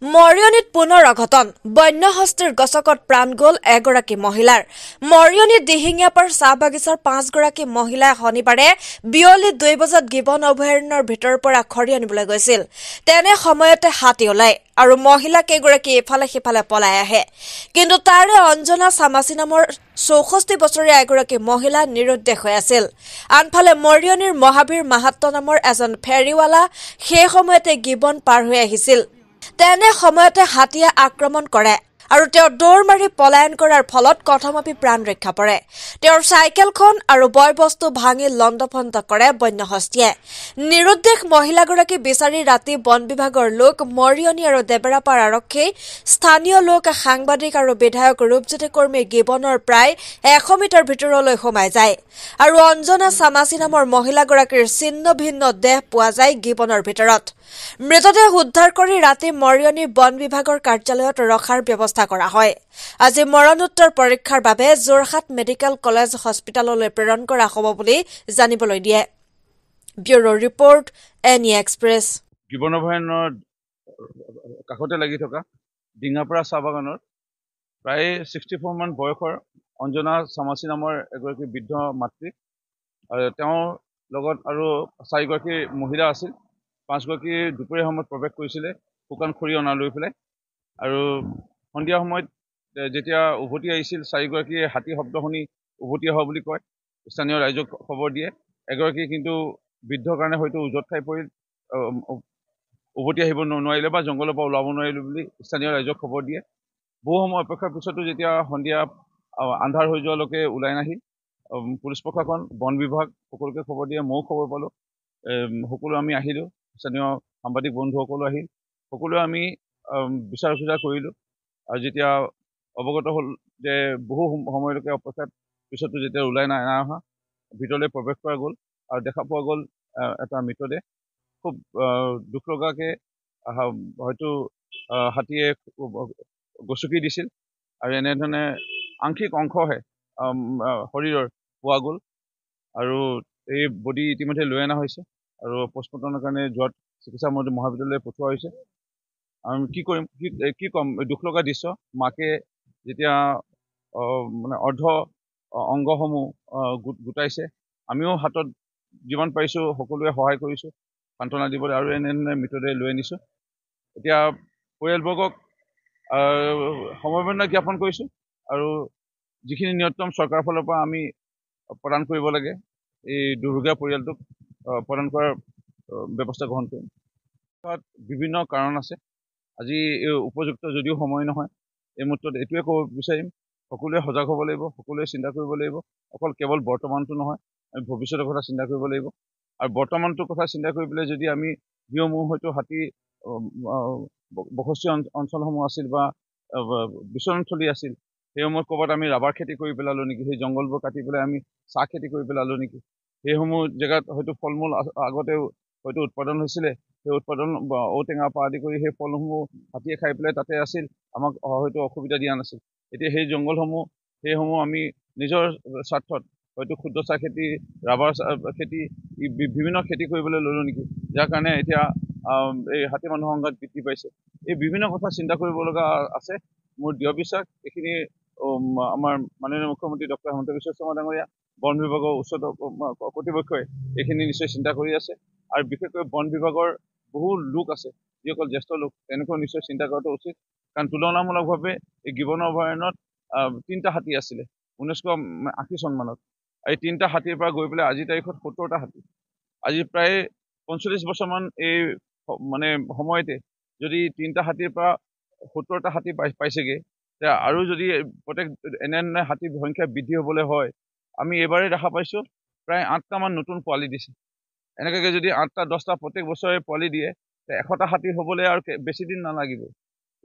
মৰিয়নীত পুনৰ অঘটন বন্যহস্তীৰ গছকত প্ৰাণ গ'ল এগৰাকী মহিলাৰ মৰিয়নীত দিহিঙীয়াপাৰ চাহ বাগিচাৰ 5 গৰাকী মহিলাই শনিবাৰে বিয়লি 2 বজাত গিবন অভয়াৰণ্যৰ ভিতৰৰ পৰা খৰি আনিবলৈ গৈছিল তেনে সময়তে হাতী ওলাই আৰু মহিলা কেইগৰাকী এফালে সিফালে পলাই আহে কিন্তু তাৰে অঞ্জনা সামাসি নামৰ 64 বছৰীয়া এগৰাকী মহিলা নিৰুদ্দেশ হৈ আছিল আনফালে মৰিয়নীৰ মহাবীৰ মাহাত্ত নামৰ এজন ফেৰীৱালা সেই সময়তে গিবন পাৰ হৈ আহিছিল তেনে সময়তে হাতীয়ে আক্ৰমণ কৰে আৰু তেওঁ দৌৰ মাৰি পলায়ন কৰাৰ ফলত কথমপি প্ৰাণ ৰক্ষা পৰে তেওঁৰ চাইকেলখন আৰু বয়বস্তু ভাঙি লণ্ডভণ্ড কৰে বন্যহস্তীয়ে নিৰুদ্দেশ মহিলাগৰাকী বিচাৰি ৰাতি বন বিভাগৰ লোক মৰিয়নী আৰু দেবেৰাপাৰ আৰক্ষী স্থানীয় লোক সাংবাদিক আৰু বিধায়ক ৰূপজ্যোতি কৰ্মী গিবনৰ প্ৰায় 100 মিটাৰ ভিতৰলৈ সোমাই যায় আৰু অঞ্জনা সামাসি নামৰ মহিলাগৰাকীৰ ছিন্ন ভিন্ন দেহ পোৱা যায় গিবনৰ ভিতৰত মৃতদেহ উদ্ধাৰ কৰি ৰাতি মৰিয়নী বন বিভাগৰ কাৰ্যালয়ত ৰখাৰ ব্যৱস্থা কৰা হয় আজি মৰণোত্তৰ পৰীক্ষাৰ বাবে যোৰহাট মেডিকেল কলেজ হস্পিটাললৈ প্ৰেৰণ কৰা হ'ব বুলি জানিবলৈ দিয়ে bureau report any express gibbon অভয়াৰণ্যৰ কাষতে লাগি থকা ডিঙাপাৰা চাহ বাগানৰ প্ৰায় 64 মান বয়সৰ অঞ্জনা সামাসি নামৰ এগৰাকী বৃদ্ধ মাতৃ তেওঁৰ লগত আৰু 4 গৰাকী মহিলা আছিল 5 গৰাকী দুপৰীয়া সময়ত প্ৰৱেশ কৰিছিলে শুকান খৰি অনা লৈ পেলাই আৰু সন্ধিয়া সময়ত যেতিয়া উভতি আহিছিল 4 গৰাকীয়ে হাতী শব্দ শুনি উভতি অহা বুলি কয় স্থানীয় ৰাইজক খবৰ দিয়ে এগৰাকী কিন্তু বৃদ্ধৰ কাৰণে হয়তো উজত খাই পৰিল উভতি আহিব নোৱাৰিলে বা জংগলৰ পৰা ওলাব নোৱাৰিলে বুলি স্থানীয় ৰাইজক খবৰ দিয়ে বহু সময় অপেক্ষাৰ পিছতো যেতিয়া সন্ধিয়া আন্ধাৰ হৈ যোৱালৈকে ওলাই নাহি পুলিচ প্ৰশাসন বন বিভাগ সকলোকে খবৰ দিয়ে ময়ো খবৰ পালোঁ সকলো আমি আহিলোঁ স্থানীয় সাংবাদিক বন্ধুসকলো আহিল সকলোৱে আমি বিচাৰ কৰিলোঁ আৰু যেতিয়া অৱগত হ'ল যে বহু সময়লৈকে অপেক্ষাৰ পিছতো যেতিয়া ওলাই নাই অহা ভিতৰলৈ প্ৰৱেশ কৰা গ'ল আৰু দেখা পোৱা গ'ল এটা মৃতদেহ খুব দুখ লগাকৈ হয়তো হাতীয়ে গচকি দিছিল আৰু এনেধৰণে আংশিক অংশহে শৰীৰৰ পোৱা গ'ল আৰু এই বডি ইতিমধ্যে লৈ অনা হৈছে আৰু পষ্টমৰ্টমৰ কাৰণে যোৱাত চিকিৎসা মহাবিদ্যালয়লৈ পঠোৱা হৈছে আৰু কি ক'ম দুখ লগা দৃশ্য মাকে যেতিয়া মানে অৰ্ধ অংগসমূহ গোটাইছে আমিও হাতত যিমান পাৰিছোঁ সকলোৱে সহায় কৰিছোঁ সান্তনা দিবলৈ আৰু এনেধৰণে মৃতদেহ লৈ আনিছোঁ এতিয়া পৰিয়ালবৰ্গক সমবেদনা জ্ঞাপন কৰিছোঁ আৰু যিখিনি নিয়ন্ত্ৰণ চৰকাৰৰ ফালৰ পৰা আমি প্ৰদান কৰিব লাগে এই দুৰ্ভগীয়া পৰিয়ালটোক প্ৰদান কৰাৰ ব্যৱস্থা গ্ৰহণ কৰিম তাত বিভিন্ন কাৰণ আছে আজি উপযুক্ত যদিও সময় নহয় এই মুহূৰ্তত এইটোৱে ক'ব বিচাৰিম সকলোৱে সজাগ হ'ব লাগিব সকলোৱে চিন্তা কৰিব লাগিব অকল কেৱল বৰ্তমানটো নহয় আমি ভৱিষ্যতৰ কথা চিন্তা কৰিব লাগিব আৰু বৰ্তমানটোৰ কথা চিন্তা কৰি পেলাই যদি আমি যিসমূহ হয়তো হাতী বসতি অঞ্চলসমূহ আছিল বা বিচৰণথলী আছিল সেই সময়ত ক'ৰবাত আমি ৰাবাৰ খেতি কৰি পেলালোঁ নেকি সেই জংঘলবোৰ কাটি পেলাই আমি চাহ খেতি কৰি পেলালোঁ নেকি সেইসমূহ জেগাত হয়তো ফল মূল আগতেও হয়তো উৎপাদন হৈছিলে সেই উৎপাদন ঔটেঙাৰ পৰা আদি কৰি সেই ফলসমূহ হাতীয়ে খাই পেলাই তাতে আছিল আমাক হয়তো অসুবিধা দিয়া নাছিল এতিয়া সেই জংঘলসমূহ সেইসমূহ আমি নিজৰ স্বাৰ্থত হয়তো ক্ষুদ্ৰ চাহ খেতি ৰাবাৰ খেতি বিভিন্ন খেতি কৰিবলৈ ল'লোঁ নেকি যাৰ কাৰণে এতিয়া এই হাতী মানুহ সংঘাত বৃদ্ধি পাইছে এই বিভিন্ন কথা চিন্তা কৰিব লগা আছে মোৰ দৃঢ় বিশ্বাস এইখিনি আমাৰ মাননীয় মুখ্যমন্ত্ৰী ডক্টৰ হিমন্ত বিশ্ব শৰ্মা ডাঙৰীয়া বন বিভাগৰ উচ্চত কৰ্তৃপক্ষই এইখিনি নিশ্চয় চিন্তা কৰি আছে আৰু বিশেষকৈ বন বিভাগৰ বহু লোক আছে যিসকল জ্যেষ্ঠ লোক তেনেকৈ নিশ্চয় চিন্তা কৰাটো উচিত কাৰণ তুলনামূলকভাৱে এই গিবন অভয়াৰণ্যত 3টা হাতী আছিলে 1980 চনমানত এই 3টা হাতীৰ পৰা গৈ পেলাই আজিৰ তাৰিখত 70টা হাতী আজি প্ৰায় 45 বছৰমান এই মানে সময়তে যদি 3টা হাতীৰ পৰা 70টা হাতী পাইছেগৈ আৰু যদি প্ৰত্যেক এনে হাতীৰ সংখ্যা বৃদ্ধি হ'বলৈ হয় আমি এইবাৰেই দেখা পাইছোঁ প্ৰায় 8টামান নতুন পোৱালি দিছে এনেকৈ যদি 8টা 10টা প্ৰত্যেক বছৰে পোৱালি দিয়ে 100টা হাতী হ'বলৈ আৰু বেছি দিন নালাগিব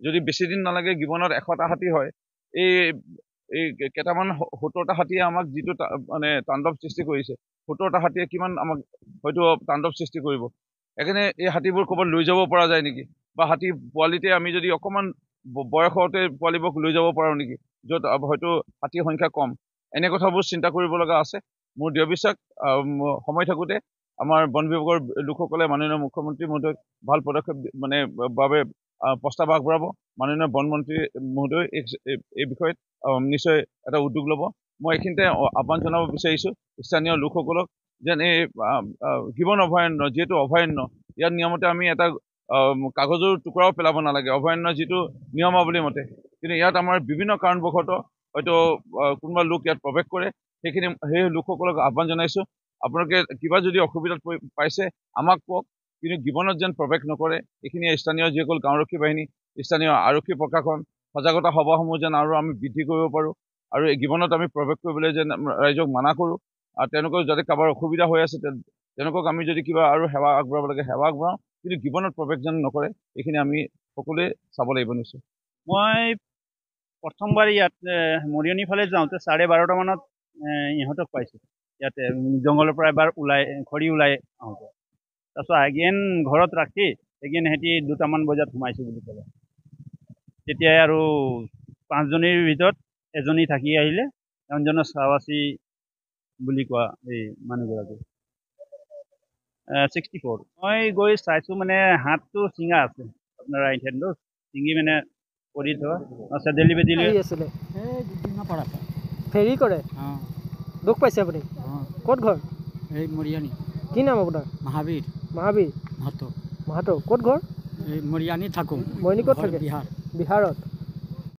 যদি বেছি দিন নালাগে গিবনত 100টা হাতী হয় এই কেইটামান 70টা হাতীয়ে আমাক যিটো মানে তাণ্ডৱ সৃষ্টি কৰিছে 70টা হাতীয়ে কিমান আমাক হয়তো তাণ্ডৱ সৃষ্টি কৰিব সেইকাৰণে এই হাতীবোৰ ক'ৰবাত লৈ যাব পৰা যায় নেকি বা হাতী পোৱালিতে আমি যদি অকণমান বয়সতে পোৱালিবোৰক লৈ যাব পাৰোঁ নেকি য'ত হয়তো হাতীৰ সংখ্যা কম এনে কথাবোৰ চিন্তা কৰিব লগা আছে মোৰ দৃঢ় বিশ্বাস সময় থাকোঁতে আমাৰ বন বিভাগৰ লোকসকলে মাননীয় মুখ্যমন্ত্ৰী মহোদয়ক ভাল পদক্ষেপ মানে বাবে প্ৰস্তাৱ আগবঢ়াব মাননীয় বনমন্ত্ৰী মহোদয় এই বিষয়ত নিশ্চয় এটা উদ্যোগ ল'ব। মই এইখিনিতে আহ্বান জনাব বিচাৰিছোঁ স্থানীয় লোকসকলক যেন এই গিবন অভয়াৰণ্য যিহেতু অভয়াৰণ্য ইয়াৰ নিয়মতে আমি এটা কাগজৰ টুকুৰাও পেলাব নালাগে অভয়াৰণ্য যিটো নিয়মাৱলী মতে, কিন্তু ইয়াত আমাৰ বিভিন্ন কাৰণবশতঃ হয়তো কোনোবা লোক ইয়াত প্ৰৱেশ কৰে। সেই লোকসকলক আহ্বান জনাইছোঁ আপোনালোকে কিবা যদি অসুবিধাত পাইছে আমাক কওক, কিন্তু গিবনত যেন প্ৰৱেশ নকৰে। এইখিনি স্থানীয় যিসকল গাঁওৰক্ষী বাহিনী স্থানীয় আৰক্ষী প্ৰশাসন সজাগতা সভাসমূহ যেন আৰু আমি বৃদ্ধি কৰিব পাৰোঁ আৰু এই গিবনত আমি প্ৰৱেশ কৰিবলৈ যেন ৰাইজক মানা কৰোঁ আৰু তেওঁলোকৰ যাতে কাৰোবাৰ অসুবিধা হৈ আছে তেওঁলোকক আমি যদি কিবা আৰু সেৱা আগবঢ়াব লাগে সেৱা আগবঢ়াওঁ, কিন্তু গিবনত প্ৰৱেশ যেন নকৰে এইখিনি আমি সকলোৱে চাব লাগিব নিশ্চয়। মই প্ৰথমবাৰ ইয়াত মৰিয়নি ফালে যাওঁতে 12:30 মানত ইহঁতক পাইছোঁ ইয়াতে জংঘলৰ পৰা এবাৰ খৰি ওলাই আহোঁতে। তাৰপিছত এগেইন ঘৰত ৰাখি এগেইন সিহঁতি 2টামান বজাত সোমাইছোঁ বুলি ক'লে। তেতিয়াই আৰু 5জনীৰ ভিতৰত এজনী থাকি আহিলে, এজনৰ চাৱাচী বুলি কোৱা এই মানুহগৰাকী 64। মই গৈ চাইছোঁ মানে হাতটো চিঙা আছে আপোনাৰ ৰাইট হেণ্ডটো চিঙি মানে কৰি থোৱা আচ্ছা ডেলিভাৰী আছিলে ফেৰী কৰে দুখ পাইছে আপুনি? ক'ত ঘৰ? এই মৰিয়ানি। কি নাম আপোনাৰ? মহাবীৰ মাহাবীৰ মাহাতো। মাহাতো ক'ত ঘৰ? এই মৰিয়ানি থাকোঁ। মৰিয়নি ক'ত থাকে? বিহাৰ। বিহাৰত।